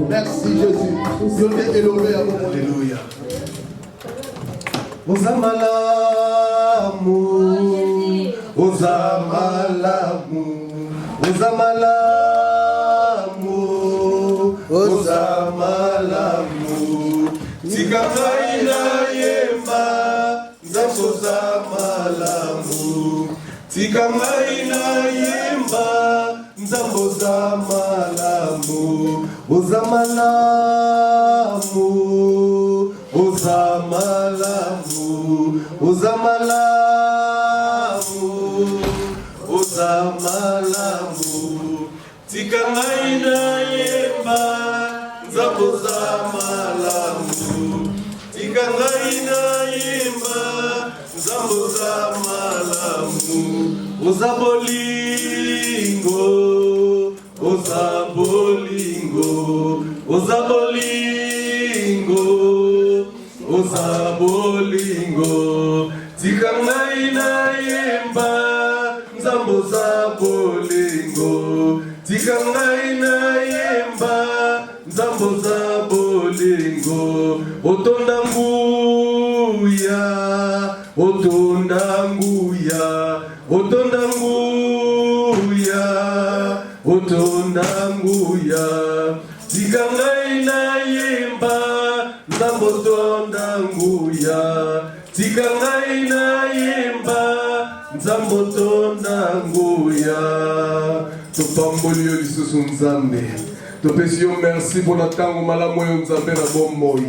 Merci Jésus. Dieu est élevé à vous. Alléluia. Ozamalamu, Ozamalamu, Ozamalamu, Ozamalamu. Tikakaina yemba, Nzambo Zamalamu. Tikakaina yemba, Nzambo Zamalamu. Ozamalamu, Ozamalamu, Ozamalamu, Ozamalamu. Tikakaina yemba, Nzambo Zamalamu. Tikakaina yemba, Nzambo Zamalamu. Ozabolingo, Ozabolingo, Ozabolingo, Ozabolingo. Tikakaina yemba, Nzambo Zabolingo. Tikakaina yemba, Nzambo Zabolingo. Otonda nguya, otonda nguya, otonda nguya, otonda nguya. Tikakaina yemba, Nzambo tonda nguya. Tikakaina yemba, Nzambo tonda nguya. Topamboli yo lisusu Nzambe. Topesi yo merci pour la tango malamu yo Nzambe na bomoi.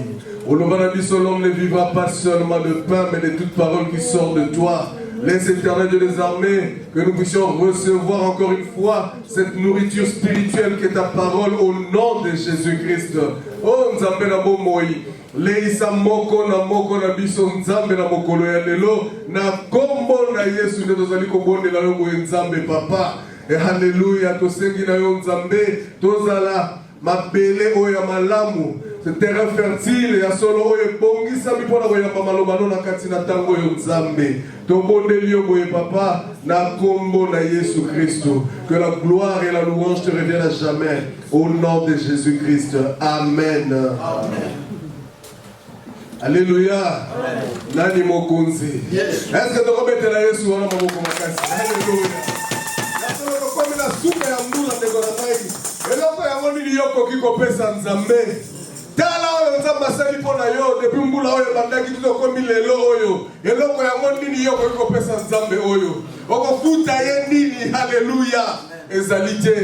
Olobana biso, l'homme ne vivra pas seulement de pain, mais de toute parole qui sort de toi. Laisse éternel Dieu des armées, que nous puissions recevoir encore une fois cette nourriture spirituelle qui est ta parole au nom de Jésus-Christ. Oh Nzambe na bomoi. Leisa moko na biso Nzambe na mokolo ya lelo na kombo na Yesu nde tozali kobondela yo boye Nzambe papa. Et alléluia, tosengi na yo Nzambe tozala mabele oyo ya malamu. C'est terrain fertile ya solo oyo bongisa mipona koyamba maloba no na kati na tango yo Nzambe. Tobondeli yo boye papa na kombo na Yesu Christo. Que la gloire et la louange te reviennent à jamais au nom de Jésus-Christ. Amen. Amen. Alléluia. Nani mokunzi. Est-ce que tu peux mettre la Yesu wana maboko makasi? Alléluia. Nasolo komi na suka ya mbula ndeko na mai. Eloko ya ngoni liyoko kiko pesa Nzambe. Tala oyo Nzambe asali pona yo depuis mbula oyo bandaki tuto komi lelo oyo. Eloko ya ngoni liyoko kiko pesa Nzambe oyo. Okofuta ye nini? Alléluia. Ezalite.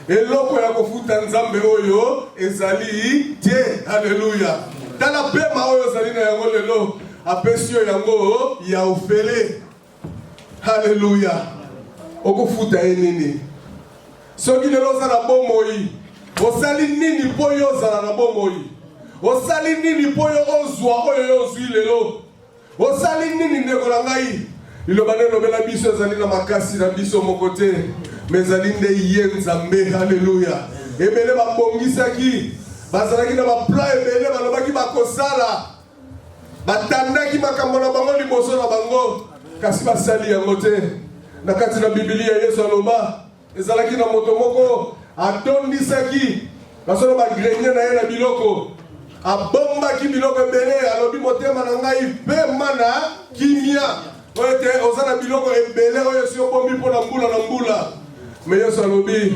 Eloko ya kofuta Nzambe oyo ezali te. Alléluia. Tala pema oyo zali na yango lelo apesi yo yango ya ofele. Alléluia. Okofuta nini. Soki lelo za na bomoi. Osali nini po yo za na bomoi. Osali nini po yo ozwa oyo yo zwi lelo. Osali nini ndeko na ngai. Ilobane lobela biso ezali na makasi na biso mokote. Mezali nde ye Nzambe. Alléluia. Ebele babongisaki. Bazalaki na ba plan ebele balobaki bakosala. Batandaki makambo na bango liboso na bango. Kasi basali yango te. Na kati na Biblia Yesu aloba ezalaki na moto moko atondisaki basolo bagrenier na ye na biloko abombaki biloko ebele alobi motema na ngai pema na kimia oyo te oza na biloko ebele oyo si obombi mpo na mbula me Yesu alobi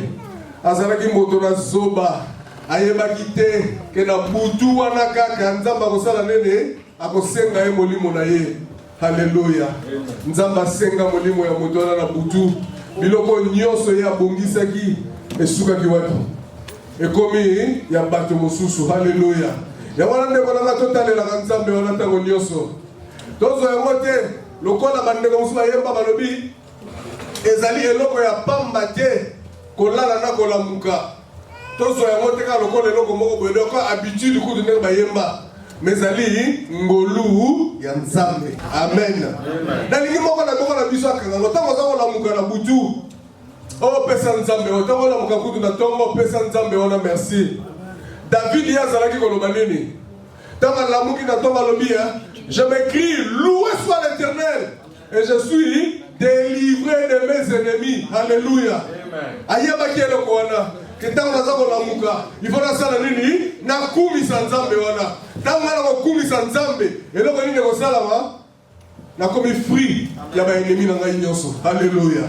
azalaki moto na zoba ayebaki te ke na butu wana kaka Nzambe akosala nene akosenga ye molimo na ye. Alléluia. Nzambe asenga molimo ya moto wana na butu biloko nyonso ye abongisaki esukaki wapi ekomi ya bato mosusu. Alléluia. Ya wana ndeko nanga totalelaka Nzambe wana ntango nyonso tozo yango te lokola bandeko mosusu bayemba balobi ezali eloko ya pamba te kolala na kolamuka. Tozo yango te ka lokola eloko moko boye eloko habitude kutu ndenge bayemba mezali ngolu ya Nzambe. Amen. Nalingi moko na boko na biso akanga ntango za kolamuka na butu o pesa Nzambe otango la muka kutu na tongo pesa Nzambe wana merci. David yazalaki koloba nini tanga lamuki na tongo lobia je m'écris loué soit l'Éternel et je suis délivré de mes ennemis. Alléluia. Ayebaki eloko wana kitanga za kolamuka il faut na sala nini na kumisa Nzambe wana tanga na kumisa Nzambe eloko nini ko sala wa na komi fruit ya ba ennemi na ngai nyonso. Alléluia.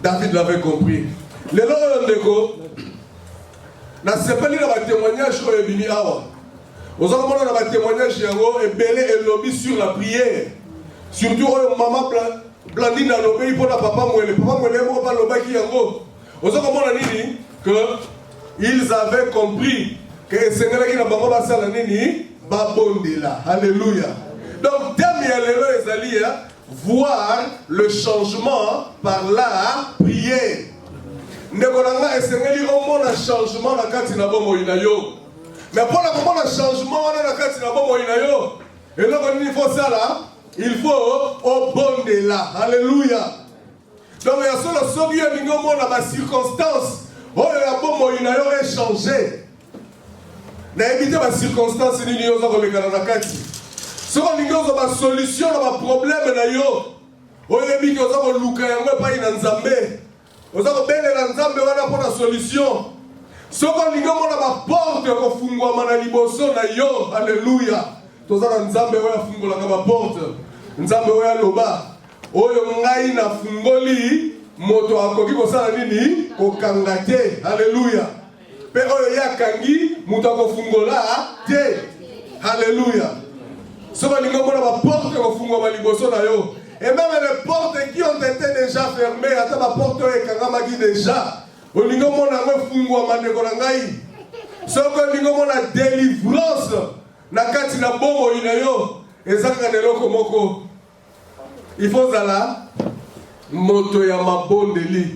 David l'avait compris. Le long ndeko na sepeli na ba témoignage ko ebimi awa. Ozomona na ba témoignage yango ebele elobi sur la prière. Surtout oyo maman Blandine a lobé pour la papa mwele mo ba lobaki yango. Ozomona nini que ils avaient compris que Seigneur qui na bango ba sala nini ba bondela. Alléluia. Donc thème ya lelo ezali voir le changement par la prière. Nekolanga esengeli omona changement na kati na bomo inayo. Mais pour la moment le changement na kati na bomo inayo. Et là quand il faut ça là, il faut obondela. Alléluia. Donc il y a solo sobi ya ningo mona ba circonstance. Oyo ya bomo inayo est changé. Na éviter ba circonstance ni yo za kolekana na kati. Si on a une solution à un problème, on a une solution. Si on a une porte, on a une porte. Alléluia. On a une porte. Alléluia. Et même les portes qui ont été déjà fermées, à ta porte est déjà. On a délivrance. Il faut la moto ya mabondeli.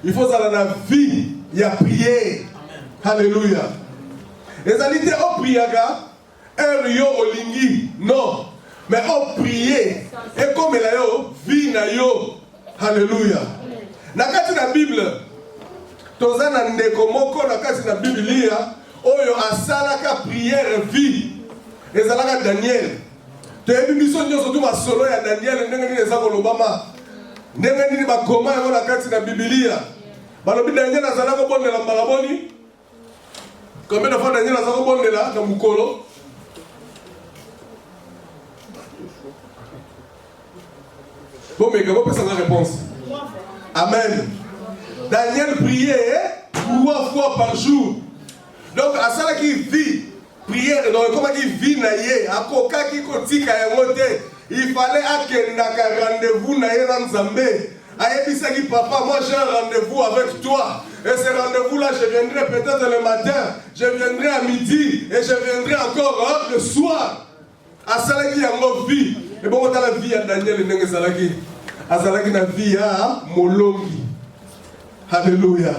Il faut la vie ya prier. Alléluia. Les alités au priaga. Yo olingi non mais on prier et comme la yo vie na yo. Alléluia. Na kati na Bible tozana ndeko moko na kati na Biblia oyo asalaka prière vie ezalaka Daniel. Toyebi biso nyonso tu masolo ya Daniel ndenge nini eza kolobama ndenge nini bakoma yango na kati na Biblia balobi Daniel azalaka bondela mbala boni combien de fois Daniel azalaka bondela na mukolo. Bon, mais comment peut ça la réponse? Amen. Daniel priait 3 fois par jour. Donc, à ça qui vit, prière, donc comment qui vit naïe, à koka qui kotika emote, il fallait akendaka rendez-vous naïe dans Zambé. Aïebisa qui papa, moi j'ai un rendez-vous avec toi. Et ce rendez-vous-là, je viendrai peut-être le matin, je viendrai à midi, et je viendrai encore le soir. À ça qui a vie. Et bon, dans la vie à Daniel et Nengesalaki. azalaki na vie ya molongi. Alléluia.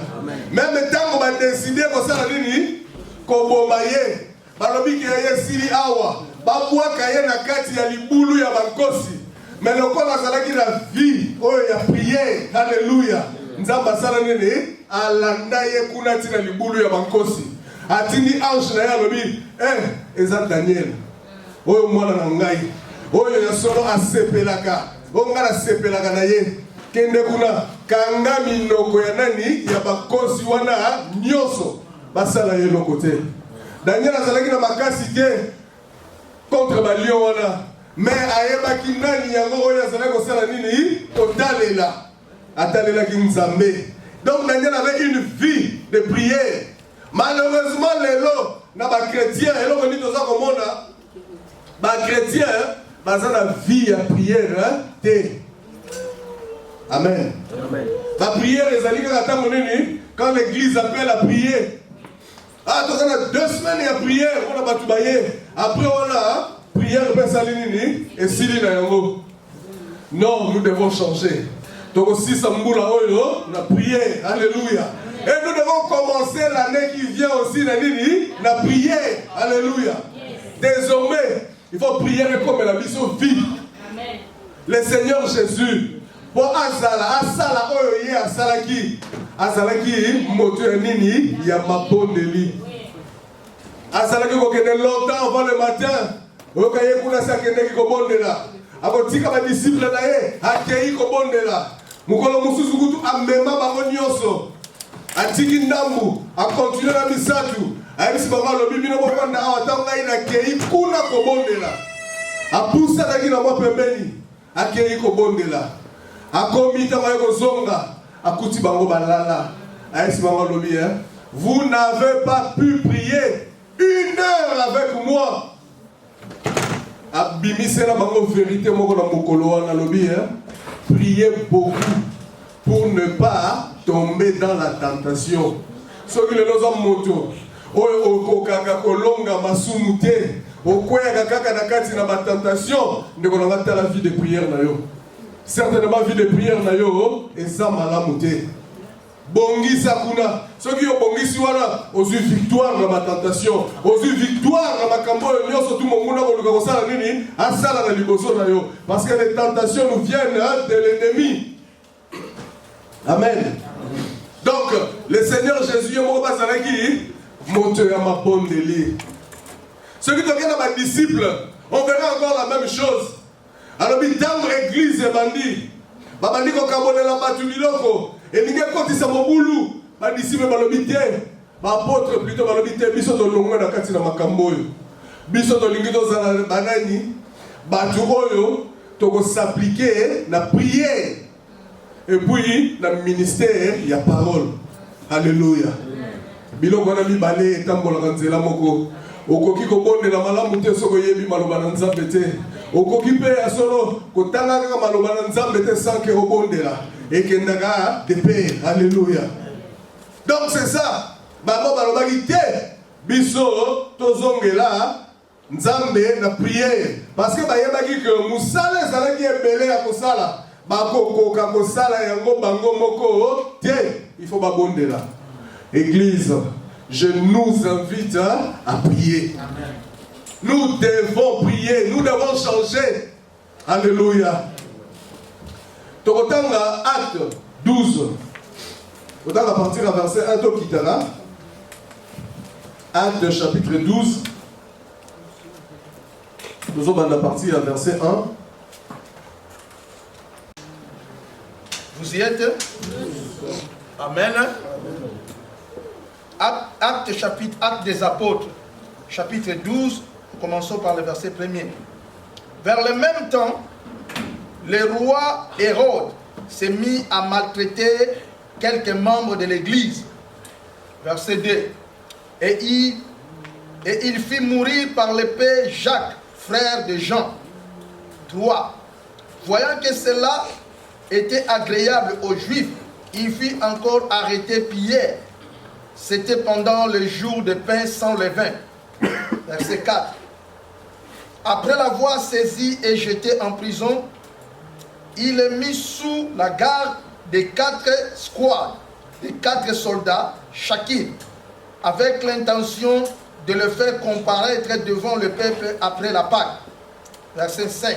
Même tant qu'on va décider comme ça nini koboma ye balobi ke ye sili awa babwaka ye na kati ya libulu ya bankosi. Mais lokola azalaki na vie oyo ya prière. Alléluia. Nzamba sala nini alanda ye kuna tina libulu ya bankosi. Atindi ange na ye alobi eza Daniel oyo mwana na ngai oyo ya solo asepelaka onga na sepelaka na ye kende kuna kanga minoko ya nani ya bakosi wana nyoso basala ye loko te. Daniel azalaki na makasi te contre balio wana mais ayebaki nani yango oyo azalaki kosala nini kotalela atalelaki Nzambe. Donc Daniel avait une vie de prière. Malheureusement lelo na ba chrétien eloko ni toza komona ba chrétien baza na vie ya prière te. Amen. Amen. La prière ezali kaka tango nini quand l'église appelle à prier. Ah toza na 2 semaines ya prière on a batu baye après on a prière pe sali nini esili na yango. Non, nous devons changer. Donc aussi Sambula oyo na prière. Alléluia. Et nous devons commencer l'année qui vient aussi la prière. Alléluia. Désormais, il faut prier comme la mission vie. Le Seigneur Jésus, pour Asala oyo ye Asalaki moto nini ya mabondeli. Asalaki ko kende longtemps avant le matin. Okaye kuna sa kende ki ko bondela. Akotika ba disciple na ye akei ko bondela. Mukolo mususu kutu amema bango nyonso. Atiki ndambu akontinue na misatu ayebisi bango alobi bino bokonda awa ntango ngai nakei kuna kobondela apusanaki na mwa pembeni akei kobondela akomi ntango aye kozonga akuti bango balala ayebisi bango alobi vous n'avez pas pu prier 1 heure avec moi. Abimisela bango vérité moko na mokolo wana alobi priez beaucoup pour ne pas tomber dans la tentation. Ce que les gens moto, o kaka kolonga masumu te, o kwea kaka na kati na tentation, ne konanga ta la vie de prière na yo. Certainement vie de prière na yo et ça malamu te. Bongi sakuna, ce qui yo bongi si wana, ozu victoire na ma tentation, ozu victoire na makambo nyonso tout mon mona ko luka ko sala nini, asala na liboso na yo parce que les tentations nous viennent de l'ennemi. Amen. Donc, le Seigneur Jésus, il m'a monté à ma bonne délire. Ceux qui deviennent ma disciple, on verra encore la même chose. Alors, dans l'église, bandi, bandi ko kabone la batu biloko, et ninge koti sa mobulu, ma disciple balobité, ma apôtre plutôt balobité, biso to longo na kati na makambo yo. Biso to lingi to zala banani, batu oyo to ko s'appliquer na prière. Et puis, dans le ministère, il y a parole. Alléluia. Biloko na mibale etambola kanzela moko. Okoki ko bonde na malamu te soko yebi maloba na Nzambe te. Okoki pe asolo kotanga kaka maloba na Nzambe te sans que obondela. Ekendaka de paix. Alléluia. Donc c'est ça. Babo baloba te biso tozongela Nzambe na prière parce que bayebaki que musala ezalaki ebele ya kosala. Il faut babonder là. Église, je nous invite à prier. Amen. Nous devons prier, nous devons changer. Alléluia. Tokotanga acte 12. Tokotanga partir à verset 1 Tokitana. Acte chapitre 12. Nous allons partir à verset 1. Vous y êtes? Amen. Acte des apôtres, chapitre 12, commençons par le verset 1er. Vers le même temps, le roi Hérode s'est mis à maltraiter quelques membres de l'église. Verset 2. Et il fit mourir par l'épée Jacques, frère de Jean. 3. Voyant que cela était agréable aux Juifs, il fit encore arrêter Pierre. C'était pendant le jour de pain sans levain. Verset 4. Après l'avoir saisi et jeté en prison, il est mis sous la garde des 4 squads, des 4 soldats chacune, avec l'intention de le faire comparaître devant le peuple après la Pâque. Verset 5.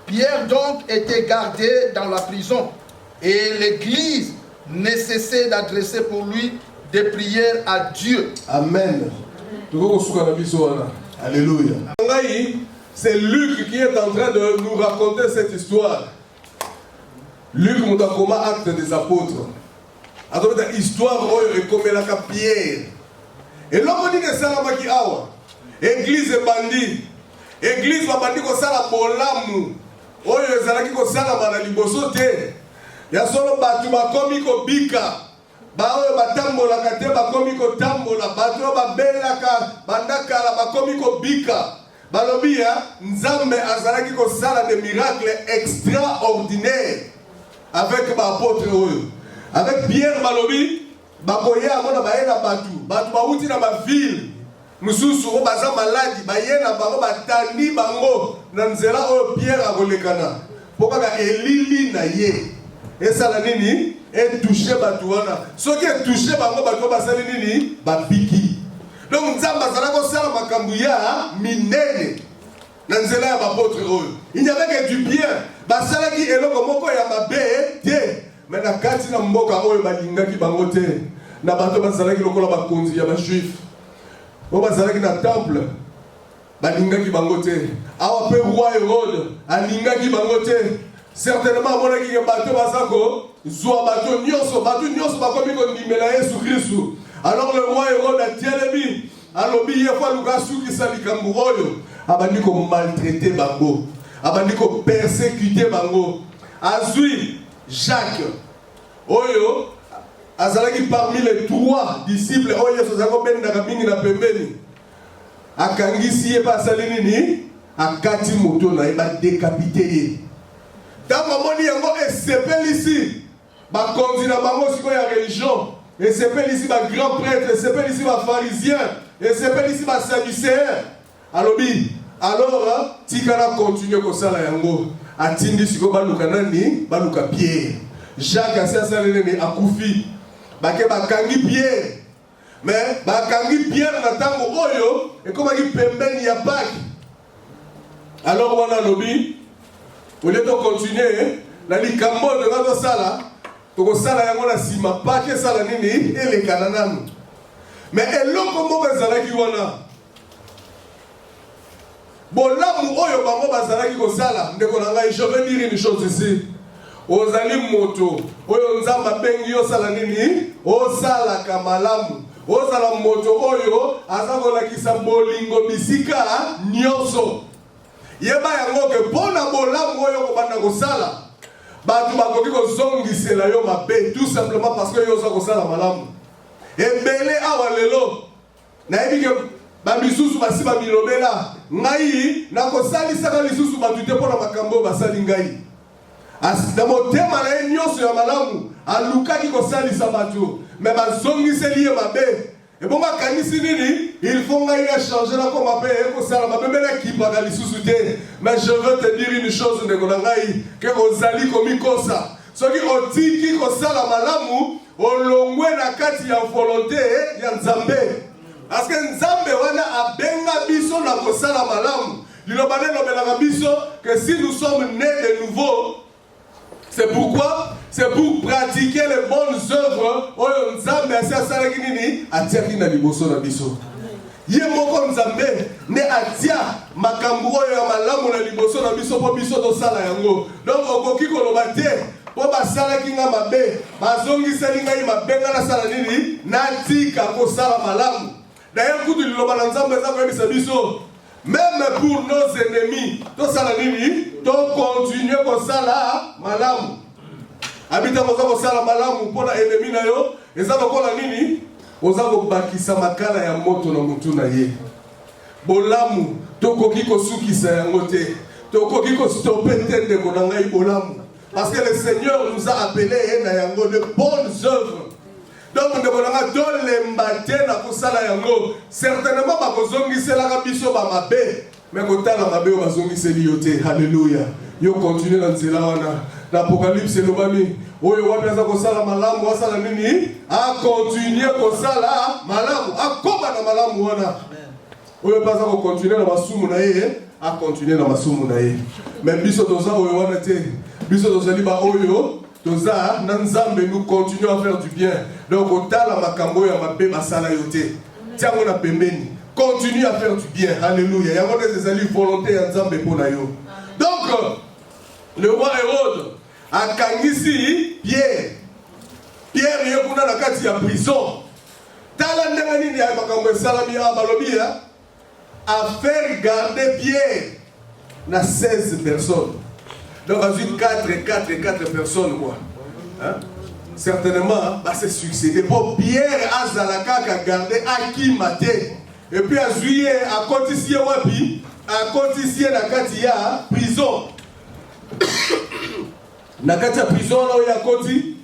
Pierre donc était gardé dans la prison et l'église ne cessait d'adresser pour lui des prières à Dieu. Amen. Alléluia. C'est Luc qui est en train de nous raconter cette histoire. Luc Moudakoma, acte des apôtres. Alors, l'histoire est comme la Pierre. Et l'homme dit que c'est la maki awa. Église bandi. Église bandi ko sala bolamu. Oyo ezalaki ko sala mana liboso te. Ya solo batu bakomi ko bika. Ba oyo batambolaka te bakomi ko tambola. Batu babelaka bandakala bakomi ko bika. Balobi ya Nzambe azalaki ko sala des miracles extraordinaires avec l'apôtre oyo. Avec Pierre balobi bakoya amona baena batu bauti na ba ville mususu o baza maladi bayena bango batandi bango na nzela oyo Pierre akolekana pokaka elili na ye esala nini et toucher batu wana soki toucher bango batu basali nini babiki. Donc Nzambe azala ko sala makambu ya minene na nzela ya bapôtre oyo. Il n'y avait que du bien basalaki eloko moko ya mabe te. Mais na kati na mboka oyo balingaki bango te na bato bazalaki lokola bakonzi ya bajuif o bazalaki na temple balingaki bango te awa pe roi Hérode alingaki bango te certainement amonaki ke bato bazako zwa bato nyonso bakomi kondimela Yesu Kristu. Alors le roi Hérode atielemi alobi ye fois luka sukisa likambo oyo abandi ko maltraiter bango abandi ko persécuter bango azwi Jacques, oyo, azalaki parmi les 3 disciples, oyo, sozako ben na kabingi na pembeni. Akangisi ye pa salini ni, akati moto na ye ba décapité ye. Tango moni yango esepeli ici, ba konzi na bango siko ya religion, esepeli ici ba grand prêtre, esepeli ici ba pharisien, esepeli ici ba sadducéen. Alobi, alors, tikana continue ko sala yango. Atindi siko baluka nani baluka Pierre. Jacques asasalene akufi bake bakangi Pierre. Mais bakangi Pierre na tango oyo ekomaki pembeni ya Pâques. Alors wana lobi au lieu de continuer na likambo de ngato sala toko sala yango na sima Pâques sala nini elekana nanu. Mais eloko moko ezalaki wana bolamu oyo bango bazalaki kosala ndeko na ngai. Je vais dire une chose ici. Ozali moto oyo Nzambe bengi yo sala nini osala kamalamu ozala moto oyo azakolakisa bolingo bisika nyonso yeba yango ke pona bolamu oyo kobanda kosala batu bakoki kozongisela yo mabe tout simplement parce que yo oza kosala malamu ebele awa lelo nayebi ke bamisusu basi babilobela ngai nakosalisaka lisusu batu te mpona makambo basali ngai na motema na ye nyonso ya malamu alukaki kosalisa batu me bazongiseli ye mabe ebongo akanisi nini il faut ngai na changer na koma mpe ekosala mabe mpe nakipaka lisusu te. Mais je veux te dire une chose ndeko na ngai ke ozali komikosa soki otiki kosala malamu olongwe na kati ya volonté ya Nzambe. Parce que Nzambe wana abenga biso na kosala malamu. Liloba lobelaka biso que si nous sommes nés de nouveau, c'est pourquoi? C'est pour pratiquer les bonnes œuvres. Oyo Nzambe asalaki nini? Atiaki na liboso na biso. Ye moko Nzambe ne atia makambo oyo ya malamu na liboso na biso po biso tosala yango. Donc okoki koloba te po basalaki nga mabe bazongiseli ngai mabe nga nasala nini? Natika kosala malamu. D'ailleurs, kutu liloba na Nzambe eza koyebisa biso même pour nos ennemis tosala nini? To continuer kosala malamu. Abita koza kosala malamu mpona ennemi na yo eza lokola nini? Oza kobakisa makala ya moto na mutu na ye. Bolamu tokoki kosukisa yango te, tokoki kostope te ndeko na ngai bolamu. Parce que le Seigneur nous a appelés na yango de bonnes œuvres. Donc ndeko na nga tolemba te na kosala yango. Certainement bakozongiselaka biso bamabe, mais kotala mabe bazongiseli yo te. Alléluia. Yo continue na nzela wana. l'Apocalypse elobami oyo wapi aza kosala malamu asala nini a continuer kosala malamu akoba na malamu wana oyo paza ko continuer na masumu na ye a continuer na masumu na ye mais biso toza oyo wana te biso tozali ba oyo toza na nzambe nous continuons à faire du bien donc otala makambo ya mabe basala yo te tiango na pembeni continue à faire du bien alléluia yango ezali volonté ya nzambe pona yo donc le roi Hérode a kangisi Pierre ye kuna na kati ya prison tala ndenge nini ya makambo esalami ya balobi ya a faire garder Pierre na 16 personnes donc à 4 personnes quoi hein? Certainement bah c'est succédé pour Pierre azalaka ka garder akimate et puis à juillet à continuer wapi à continuer na kati ya prison na kati ya prison là où il y a koti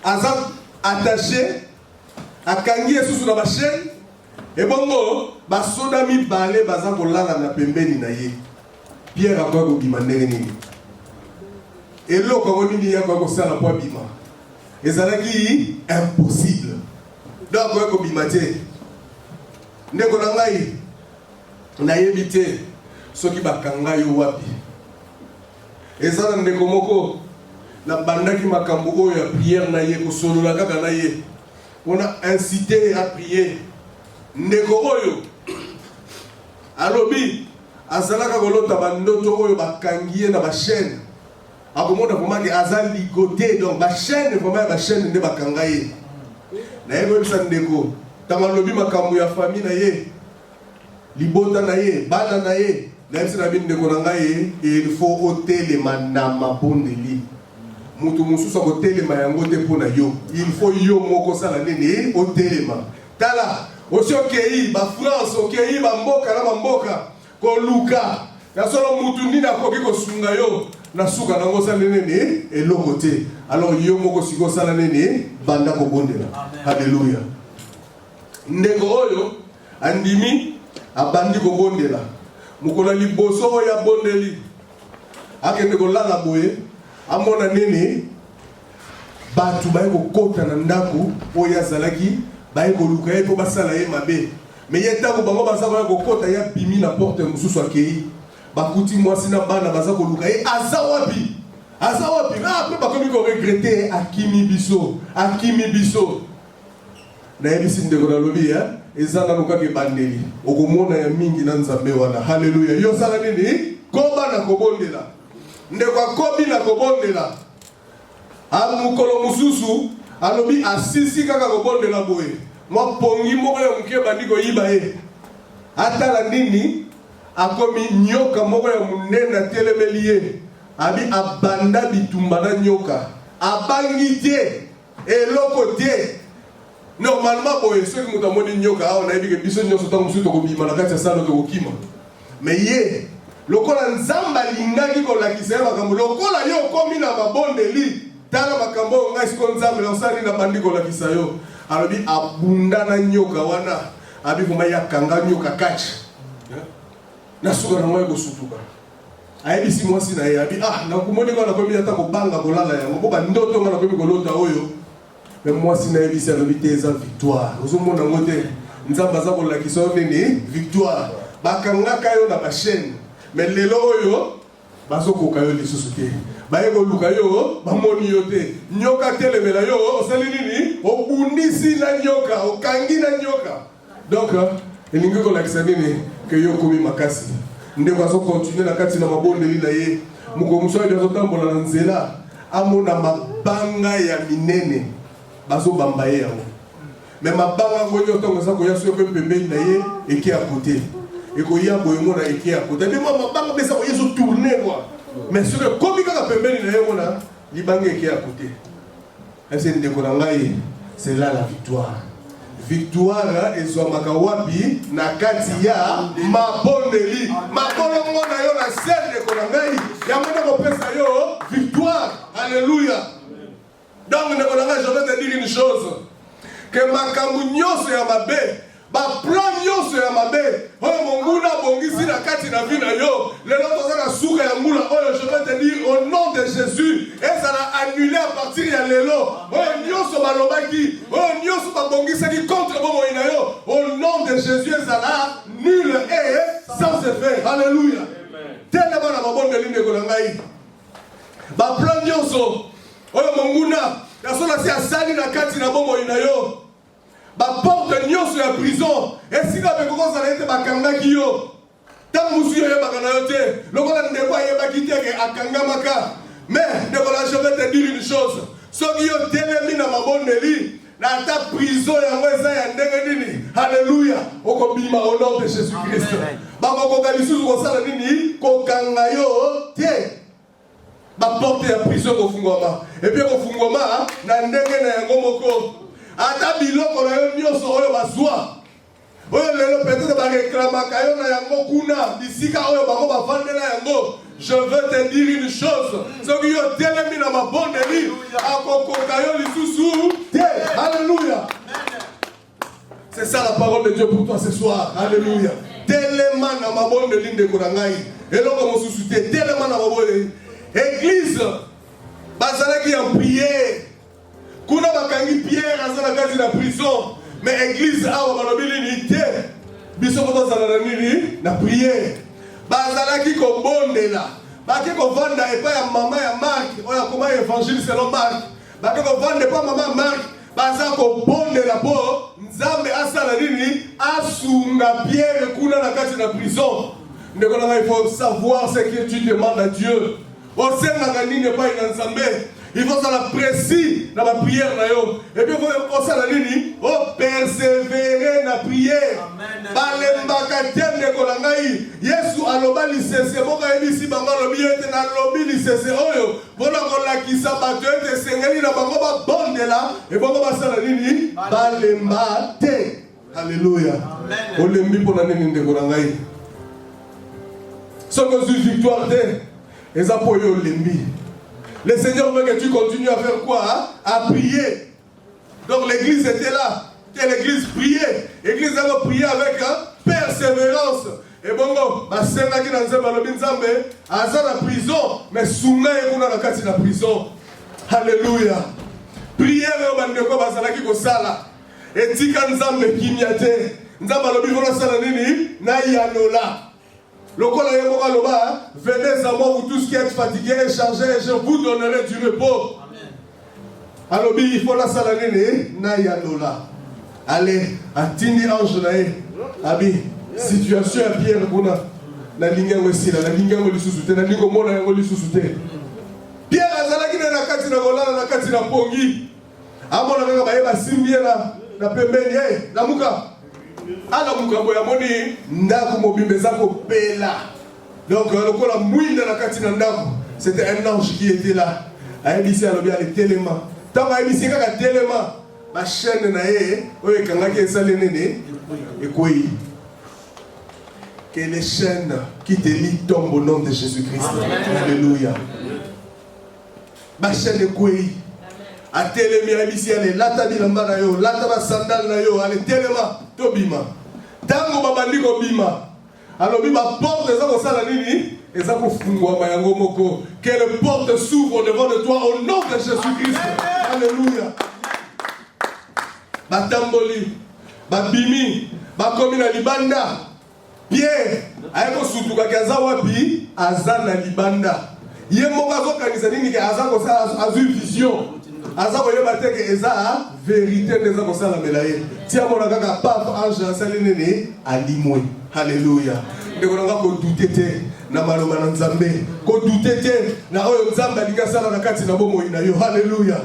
aza attaché à kangi sous na ba chaîne et bongo ba soda mi balé baza ko lala na pembeni na ye Pierre a ko bima ndenge nini eloko nini ya ko sala po bima ezalaki impossible donc ko bima te ndeko na ngai na yebite soki bakanga yo wapi ezala ndeko moko na bandaki makambo oyo ya prière na ye kosolola kaka na ye on a incité à prier ndeko oyo alobi azalaka kolota bandoto oyo bakangi ye na bachaîne akomona vraiment que aza ligoté donc bachaîne vraiment bachaîne nde bakanga ye na ye koyebisa ndeko ntango alobi makambo ya famille na ye libota na ye bana na ye nayebisi na bino ndeko na ngai il faut otelema na mabondeli mutu mosusu akotelema yango te mpo na yo il faut yo moko osala nini otelema tala osi okei bafrance okei bamboka na bamboka koluka na solo mutu nini akoki kosunga yo na suka nango osala nini eloko te alors yo moko siko osala nini banda kobondela halleluya ndeko oyo andimi abandi kobondela mukolo liboso oyo abondeli akende kolala boye amona nini batu baye kokota na ndako oyo azalaki baye koluka ye mpo basala ye mabe me ye ntango bango baza koya kokota ye abimi na porte mosusu akei bakuti mwasi na bana baza koluka ye aza wapi mpe bakomi koregrete akimi biso nayebisi ndeko nalobi eza nano kaka ebandeli okomona ya mingi na nzambe wana halleluya yo osala nini koba na kobondela ndeko akobi na kobondela mokolo mosusu alobi asisi kaka kobondela boye mwa pongi moko ya moke bandi koyiba ye atala nini akomi nyoka moko ya monene atelemeli ye abi abanda bitumba na nyoka abangi te eloko te normalement boye soki moto amoni nyoka awa nayebi ke biso nyonso ntango mosusu tokobima na kati ya salo tokokima me ye lokola nzambe alingaki kolakisa ye makambo lokola yo okomi na mabondeli tala makambo oyo ngai siko nzambe osali na bandi kolakisa yo alobi abunda na nyoka wana abi vuma yakanga nyoka kati na suka na mwa kosutuka ayebisi mwasi na ye abi nakomoni kaka nakomi ata kobanga kolala yango mpo bandoto nga nakomi kolota oyo me mwasi na yebisi alobi te eza victoire ozomona ngo te nzambe aza kolakisa yo nini victoire bakangaka yo na bachaîne me lelo oyo bazokoka yo lisusu te baye koluka yo bamoni yo te nyoka telemela yo osali nini obundisi na nyoka okangi na nyoka donc elingi kolakisa nini ke yo komi makasi ndeko azokontinue na kati na mabondeli na ye moko mosu ayo azotambola na nzela amona mabanga ya minene bazobamba ye yango me mabanga yango nyonso ntango eza koya so pe pembeni na ye eke ya kote ekoya boye mona eke ya kote nde mabanga mpe eza koya ezotourne kua mais soki ekomi kaka pembeni na ye mona libanga eke ya kote ese ndeko na ngai c'est là la victoire ezwamaka wapi na kati ya mabondeli mabolongo na yo na se ndeko na ngai yango nde kopesa yo victoire alléluia. Donc ndeko na ngai je vais te dire une chose que makambo nyonso ya mabe baplan nyonso ya mabe oyo monguna abongi bongisi na kati na vie na yo lelo toza na suka ya mbula oyo je vais te dire au nom de Jésus ezala annulé à partir ya lelo oyo nyonso balobaki oyo nyonso babongisaki contre bomoi na yo au nom de Jésus ezala nul et sans effet. Alléluia. Telema na mabondeli ndeko na ngai baplan nyonso oyo monguna yasola si asali na kati na bomoi na yo baporte nyonso ya prison esika bekokozala ete bakangaki yo ntango mosusu yo oyebaka na yo te lokola ndeko ayebaki teke akangamaka mais ndekola je vais te dire une chose soki yo telemi na mabondeli na ata prison yango eza ya ndenge nini halleluya okobima au nom de Jésus Christ bakokoka lisusu kosala nini kokanga yo te baporte ya prison kofungwama epui kofungwama na ndenge na yango moko ata biloko na yo nyonso oyo bazwa oyo lelo peut-être bareklamaka yo na yango kuna bisika oyo bango bavandela yango. Je veux te dire une chose soki yo telemi na mabondeli akokoka yo lisusu te. Alléluia. C'est ça la parole de Dieu pour toi ce soir. Alléluia. Telema na mabondeli ndeko na ngai eloko mosusu te telema na mabondeli. Église bazalaki en prière kuna bakangi Pierre azala kati na prison mais église awa balobi nini te biso kotozala na nini na prière bazalaki kobondela baki kovanda epai ya mama ya Marc oyo akoma évangile selon Marc baki kovanda epai mama Marc baza kobondela po nzambe asala nini asunga Pierre kuna na kati na prison. Ndeko na ngai il faut savoir ce que tu demandes à Dieu. Osengaka nini epai na nzambe il faut la précis dans la prière na yo et puis il faut ça la nini persévérer na prière balembaka tende ko la ngai Yesu aloba lisese moka ebisi bango lobi ete na lobi lisese oyo bona ko la kisa bato ete sengeli na bango ba bondela et bango ba sala nini balemba te. Alléluia. Olembi pona nini ndeko na ngai soko zu victoire te ezapoyo olembi. Le Seigneur veut que tu continues à faire quoi hein? À prier. Donc l'église était là. Et l'église priait. L'église a prié avec persévérance. Et bon, c'est là qui dans la prison. Mais souvent, il y a la prison. Alléluia. Prière au basala qui kosala. Et tika nzambe kimyate. Nzamba lobi vola sala nini na yanola. Lokola yemoka loba, venez à moi vous tous qui êtes fatigués et chargés, et je vous donnerai du repos. Alors il faut la salle na yanola. Allez, atini ange nae. Abi, situation à Pierre kuna. Na linga wesila, na linga ngoli susute, na lingo mona ngoli susute. Pierre azalaki na kati na golana na kati na pongi. Amona kaka bayeba simbiela na pembeni na muka. Ala mukambo ya moni ndako mobimbe zako pela. Donc lokola mwinda na kati na ndako, c'était un ange qui était là. Aibisi alobi ale telema. Tama aibisi kaka telema, ba chaîne na ye oyo kangaki esale nene ekoi. Que les chaînes qui te lient tombent au nom de Jésus-Christ. Alléluia. Ba chaîne ekoi. A telemi aibisi ale lata bilamba na yo, lata ba sandal na yo, ale telema tobima. Tango babandi ko bima. Alors biba porte eza ko sala nini? Eza ko fungwa mayango moko. Que les portes s'ouvrent devant de toi au nom de Jésus-Christ. Alléluia. Batamboli, babimi, bakomi na libanda. Pierre ayeko sutuka kaza wapi? Azana libanda. Ye moko azokanisa nini ke azako sala azu vision. Azako yeba teke eza vérité neza ko sala melaye. Tia mona kaka paf ange asali nene alimwe. Alléluia. Ndeko nanga ko dutete na maloma na nzambe. Ko dutete na oyo nzambe alinga sala na kati na bomo ina yo. Alléluia.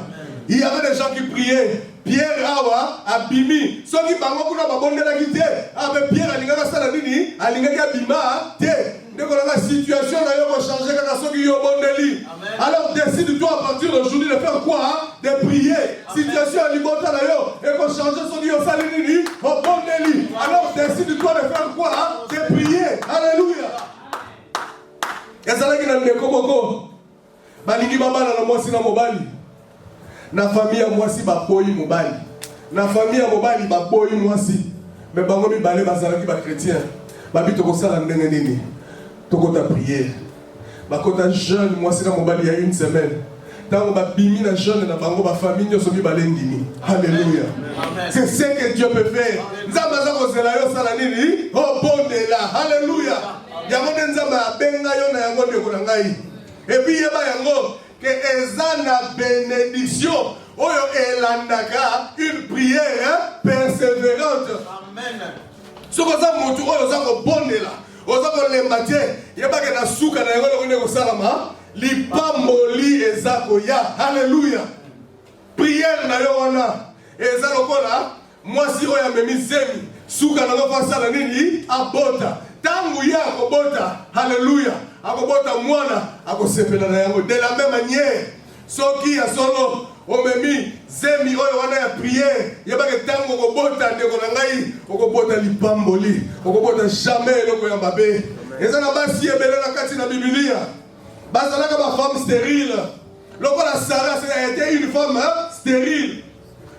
Il y avait des gens qui priaient. Pierre awa abimi. Soki bango kuna babondela kite. Abe Pierre alinga sala nini? Alinga ki abima te. Ndeko nanga situation na yo ko changer kaka soki yo bondeli. Alors décide-toi à partir d'aujourd'hui de faire quoi? De prier. Situation à libota na yo et ko changer soki yo sali nini? Au bondeli. Alors décide-toi de faire quoi? De prier. Alléluia. Ezalaki na ndeko moko. Balingi babana na mwasi na mobali. Na famille ya mwasi baboyi mobali. Na famille ya mobali baboyi mwasi. Mais bango mibale bazalaki ba chrétien. babi tokosala ndenge nini tokota prière bakota jeune mwasi na mobali ya une semaine tango babimi na jeune na bango ba famille nyonso mibale ndimi. Alléluia. C'est ce que Dieu peut faire. Nzamba za kozela yo sala nini oh bondela. Alléluia. Yango nde nzamba abenga yo na yango ndeko na ngai. Et puis yeba yango que eza na bénédiction oyo elandaka une prière persévérante. Amen. Soko za mutu oyo za ko bondela oza ko lemba te yeba ke na suka na yango ndeko ko salama lipamboli eza koya. Alléluia. Prière na yo wana eza lokola mwasi oyo amemi zemi suka na ngo fasala nini abota tangu ya akobota. Alléluia. Akobota mwana akosepela na yango de la même manière soki ya solo omemi zemi oyo wana ya prière yebake tango okobota ndeko na ngai okobota lipamboli okobota jamais eloko ya mabe. Eza na basi ebele na kati na Biblia bazalaka ba femme stérile lokola Sarah a été une femme stérile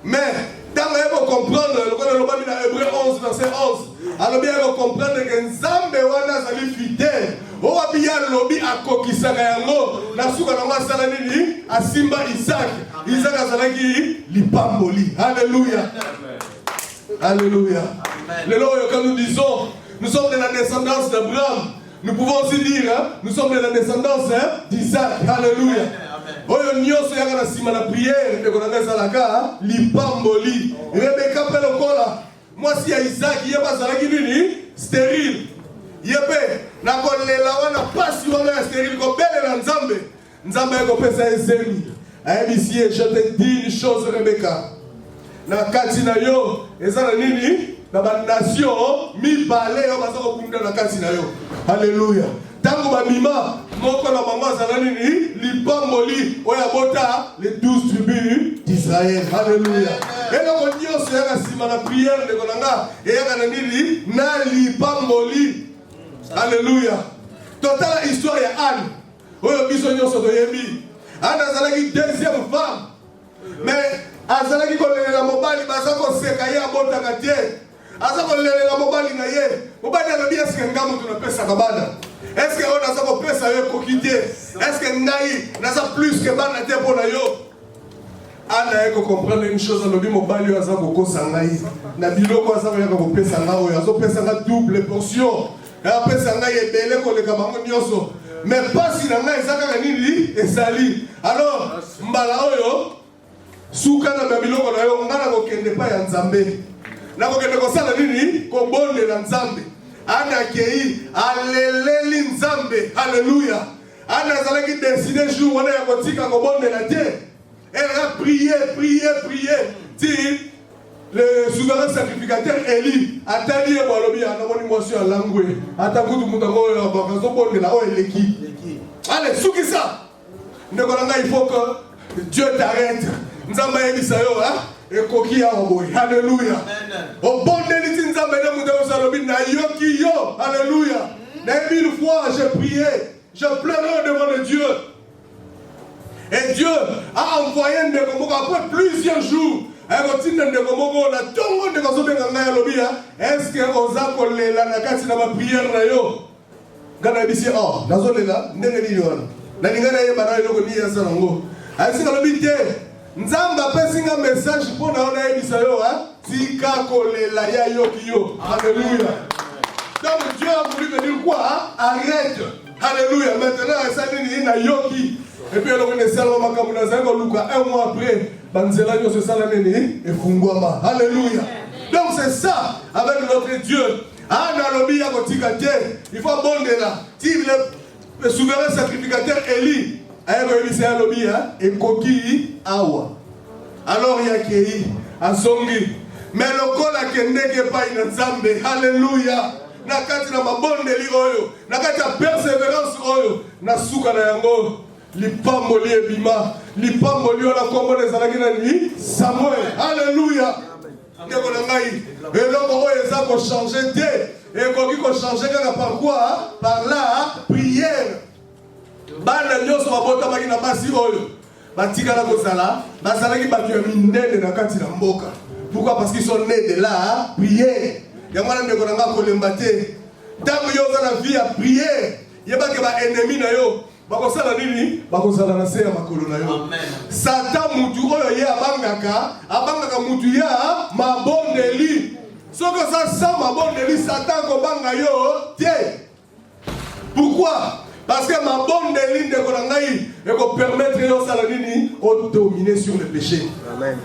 mais tango yebo comprendre lokola lobami na Hébreu 11 verset 11 alors bien yebo comprendre que nzambe wana azali fidèle o abiya lobi akokisaka yango na suka na masala nini asimba Isaac azalaki lipamboli. Alléluia. Alléluia. Lelo oyo quand nous disons nous sommes de la descendance d'Abraham, nous pouvons aussi dire nous sommes de la descendance d'Isaac. Alléluia. Oyo nyonso yaka na sima na prière ndeko na salaka lipamboli. Rebeka pe lokola mwasi ya Isaac yeba azalaki nini stérile. Yebe na kolela wana pasi wana ya stérile ko belela nzambe nzambe ko pesa ezemi. Ayebisi je te dis une chose Rebeka na kati na yo ezala nini na ba nation mibale yo bazako kunda na kati na yo. Alléluia. Tango ba mima moko na bango azala nini lipamboli oya bota les 12 tribus d'Israël. Alléluia. Et donc Dieu se yaka sima na prière de konanga e yaka na nini na lipamboli. Alléluia. Total histoire ya Anne. Oyo biso nyonso toyebi. Anne azalaki deuxième femme. Mais azalaki kolelela mobali bazako seka ye abotaka te. Azako lelela mobali na ye. Mobali alobi eske ngamu tunapesaka bana. Est-ce que on a ça pour pesa yo kokite? Est-ce que ngai naza plus que bana te pona yo? Ana eko comprendre une chose alobi mobali yo azako kosa ngai. Na biloko azako yaka ko pesa ngao yo azo pesa nga double portion. Ya pesa ngai ebele koleka bango nyonso. Mais pas si na ngai ezaka nini ezali. Alors mbala oyo suka na biloko na yo ngana ko kende pa ya Nzambe. Na ko kende ko sala nini ko bonde na Nzambe. Ana kei aleleli Nzambe. Alléluia. Ana zalaki décider jour wana ya kotika ko bonde na te. Elle a prié. Dit le souverain sacrificateur Élie atali e balobi ana moni mosi ya langwe atakutu mutango ya bakazo bonde la o eleki. Allez, souki ça. Ndeko nanga il faut que Dieu t'arrête. Nzamba yebisa yo et koki ya oboy. Alléluia. Au bonde liti Nzamba de mutango salobi na yoki yo. Alléluia. Na une fois j'ai prié, je pleurais devant Dieu. Et Dieu a envoyé Ndeko Moko après plusieurs jours. Est-ce que oza kolela na kati na ba prière na yo? Ngana bisi oh, nazolela ndenge ni yona. Na ningana ye bana eloko ni yasa nango. Asi kalobi te. Nzamba pesinga message pour na ona yebisa yo tika kolela ya yoki yo. Alléluia. Donc Dieu a voulu me dire quoi? Arrête. Alléluia. Maintenant ça dit na yoki. Et puis alors on est seulement makamuna zango luka un mois après banzela yo se sala neni et fungwama. Alléluia. Donc c'est ça avec notre Dieu. Ana lobi ya kotika te. Il faut bonde là. Si le souverain sacrificateur Élie ayeko yebisa lobi et koki awa. Alors ya kei asongi. Mais lokola kendeke pa ina Nzambe. Alléluia. Na kati na mabonde li oyo, na kati ya persévérance oyo, na suka na yango lipamboli ebima, lipamboli ola kombo ezalaki na ni Samuel. Alléluia. Ndeko na ngai, eloko oyo eza ko changer te, ekoki ko changer kaka par quoi? Par la prière. Bana nyonso babota baki na basi oyo, batikala kozala, bazalaki bato ya minene na kati na mboka. Pourquoi? Parce qu'ils sont nés de la prière. Yamana ndeko na nga kolemba te. Tant que vous avez la vie à prier, il n'y a pas que les ennemis na yo. Bakosala nini? Bakosala na se ya makolo na yo. Satan mutu oyo ye abangaka mutu ya mabondeli. Soko ça sa mabondeli Satan ko banga yo tie. Pourquoi? Parce que mabondeli ndeko na ngai eko permettre yo sala nini o dominer sur le péché. Amen.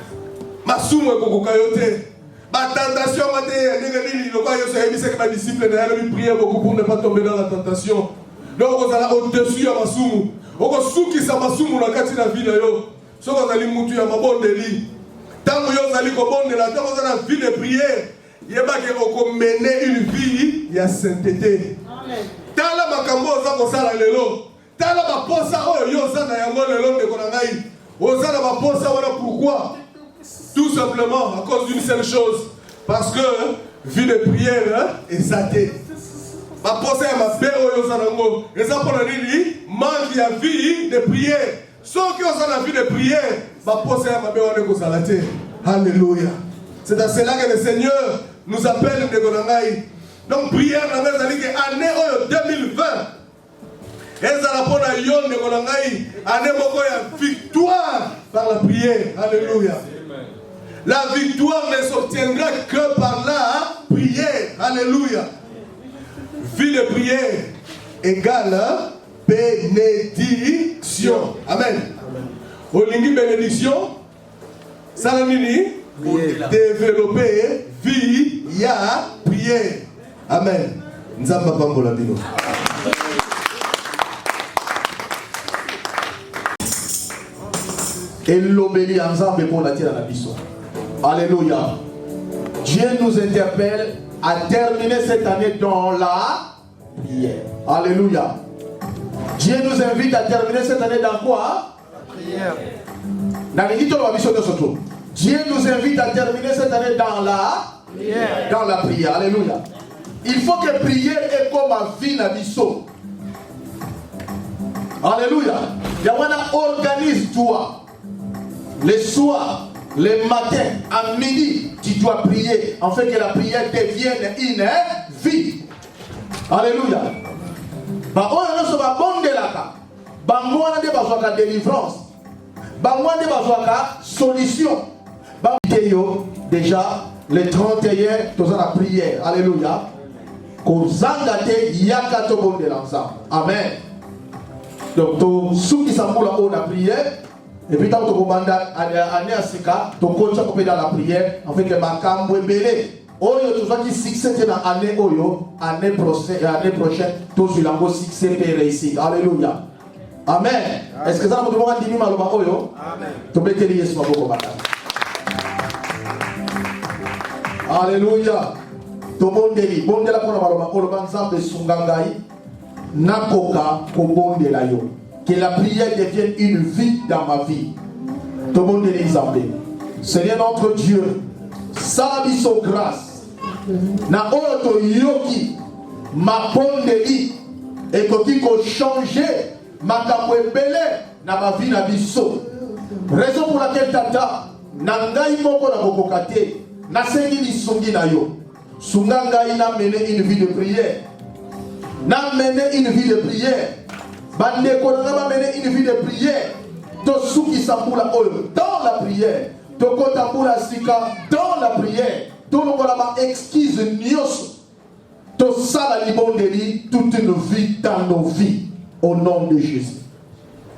Masumu eko kokayote. Ma tentation m'a dit, le roi Yosu a dit que ma disciple n'a pas prié beaucoup pour ne pas tomber dans la tentation. Donc on a au-dessus à Masumu. On a souki sa Masumu na kati na vie na yo. So on a li mutu ya mabondeli. Tant que yo zali ko bondela, tant qu'on a vie de prière, yeba ke oko mener une vie ya sainteté. Amen. Tala makambo za ko sala lelo. Tala ba posa oyo yo za na yango lelo de ko na ngai. Oza na ba posa wana pourquoi? Tout simplement à cause d'une seule chose. Parce que vie de prière est satée. Ma pensée à ma belle oyosanango. Et ça pour le dire, manque la vie de prière. Ceux qui ont la vie de prière, ma pensée à ma belle oyosanango. Alléluia. C'est à cela que le Seigneur nous appelle de Gonangaï. Donc prière dans l'année 2020. Et ça répond à Yon de Gonangaï. Année de victoire par la prière. Alléluia. La victoire ne s'obtiendra que par la prière. Alléluia. Vie de prière égale bénédiction. Amen. Olingi bénédiction. Salamini. Développer vie ya prière. Amen. Nzamba pambola bino. Et l'obéli ensemble pour la terre à la biso. Alléluia. Dieu nous interpelle à terminer cette année dans la prière. Alléluia. Dieu nous invite à terminer cette année dans quoi? La prière. Dieu nous invite à terminer cette année dans la prière. Dans la prière. Alléluia. Il faut que prière est comme ma vie na biso. Alléluia. Yawana, organise-toi. Le soir, le matin, à midi, tu dois prier, afin que la prière devienne une vie. Alléluia. Bah, on a besoin de la bah, on a besoin de délivrance. Bah, on a besoin de solution. Bah, déjà, le 31, tu as la prière. Alléluia. Amen. Donc, tout ce qui s'amoule on a prié. Et puis, quand tu as dans la prière, en fait, que ma cambo est belé. Oyo, tu vois qui succès dans l'année Oyo, année prochaine, tout sur l'ango succès et réussite. Alléluia. Amen. Est-ce que ça vous demande de dire Oyo? Amen. Tu peux te dire ce Alléluia. Tout le monde dit, bon de la pour Sungangai, Nakoka, Kobonde la yo. Que la prière devienne une vie dans ma vie. Tout le monde dit Seigneur notre Dieu, Salabiso grâce. Na oto yoki, ma pondeli, et qui ko changer ma kapwebele na ma vie na biso. Raison pour laquelle tata, na ngai moko na kokokate, na sengi lisungi na yo. Sunga ngai na mené une vie de prière. Na mené une vie de prière. Bande konanga mené une vie de prière. To suki sambula oyo dans la prière. To kotambula sika dans la prière. To longola ba excuse nyos. To sala libondeli toute une vie dans nos vies au nom de Jésus.